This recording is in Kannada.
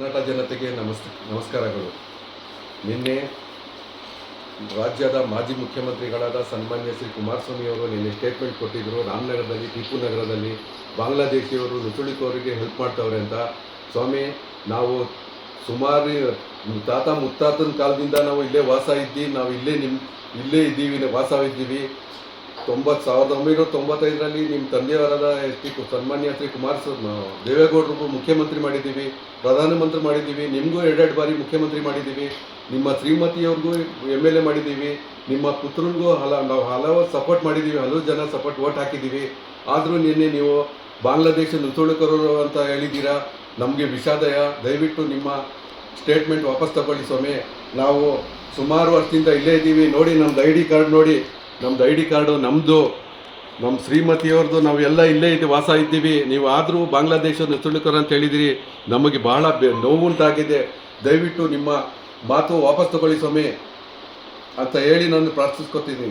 ಕರ್ನಾಟಕ ಜನತೆಗೆ ನಮಸ್ಕಾರಗಳು. ನಿನ್ನೆ ರಾಜ್ಯದ ಮಾಜಿ ಮುಖ್ಯಮಂತ್ರಿಗಳಾದ ಸನ್ಮಾನ್ಯ ಶ್ರೀ ಕುಮಾರಸ್ವಾಮಿ ಅವರು ನಿನ್ನೆ ಸ್ಟೇಟ್ಮೆಂಟ್ ಕೊಟ್ಟಿದ್ದರು. ರಾಮನಗರದಲ್ಲಿ, ಟಿಪ್ಪು ನಗರದಲ್ಲಿ ಬಾಂಗ್ಲಾದೇಶಿಯವರು ನುಸುಳಿಕೋರಿಗೆ ಹೆಲ್ಪ್ ಮಾಡ್ತವ್ರೆ ಅಂತ. ಸ್ವಾಮಿ, ನಾವು ಸುಮಾರು ತಾತ ಮುತ್ತಾತನ ಕಾಲದಿಂದ ನಾವು ಇಲ್ಲೇ ವಾಸ ಇದ್ದೀವಿ. ನಾವು ಇಲ್ಲೇ ಇದ್ದೀವಿ, ವಾಸವಿದ್ದೀವಿ. 1995ರಲ್ಲಿ ನಿಮ್ಮ ತಂದೆಯವರಾದ ಸನ್ಮಾನ್ಯ ಶ್ರೀ ದೇವೇಗೌಡರಿಗೂ ಮುಖ್ಯಮಂತ್ರಿ ಮಾಡಿದ್ದೀವಿ, ಪ್ರಧಾನಮಂತ್ರಿ ಮಾಡಿದ್ದೀವಿ, ನಿಮಗೂ ಎರಡೆರಡು ಬಾರಿ ಮುಖ್ಯಮಂತ್ರಿ ಮಾಡಿದ್ದೀವಿ, ನಿಮ್ಮ ಶ್ರೀಮತಿಯವ್ರಿಗೂ MLA ಮಾಡಿದ್ದೀವಿ, ನಿಮ್ಮ ಪುತ್ರನಿಗೂ ನಾವು ಹಲವು ಸಪೋರ್ಟ್ ಮಾಡಿದ್ದೀವಿ, ಹಲವು ಜನ ಸಪೋರ್ಟ್ ಓಟ್ ಹಾಕಿದ್ದೀವಿ. ಆದರೂ ನಿನ್ನೆ ನೀವು ಬಾಂಗ್ಲಾದೇಶ ನುಸುಳುಕೋರು ಅಂತ ಹೇಳಿದ್ದೀರಾ. ನಮಗೆ ವಿಷಾದಯ. ದಯವಿಟ್ಟು ನಿಮ್ಮ ಸ್ಟೇಟ್ಮೆಂಟ್ ವಾಪಸ್ ತಗೊಳ್ಳಿ ಸ್ವಾಮಿ. ನಾವು ಸುಮಾರು ವರ್ಷದಿಂದ ಇಲ್ಲೇ ಇದ್ದೀವಿ. ನೋಡಿ, ನಮ್ಮದು ID ಕಾರ್ಡ್ ನೋಡಿ. ನಮ್ಮದು ID ಕಾರ್ಡು ನಮ್ಮದು, ನಮ್ಮ ಶ್ರೀಮತಿಯವ್ರದ್ದು. ನಾವೆಲ್ಲ ಇಲ್ಲೇ ವಾಸ ಇದ್ದೀವಿ. ನೀವು ಆದರೂ ಬಾಂಗ್ಲಾದೇಶ ನುಸುಳುಕೋರು ಅಂತ ಹೇಳಿದಿರಿ. ನಮಗೆ ಬಹಳ ನೋವುಂಟಾಗಿದೆ. ದಯವಿಟ್ಟು ನಿಮ್ಮ ಮಾತು ವಾಪಸ್ ತಗೊಳ್ಳಿ ಸ್ವಾಮಿ ಅಂತ ಹೇಳಿ ನಾನು ಪ್ರಾರ್ಥಿಸ್ಕೊತೀನಿ.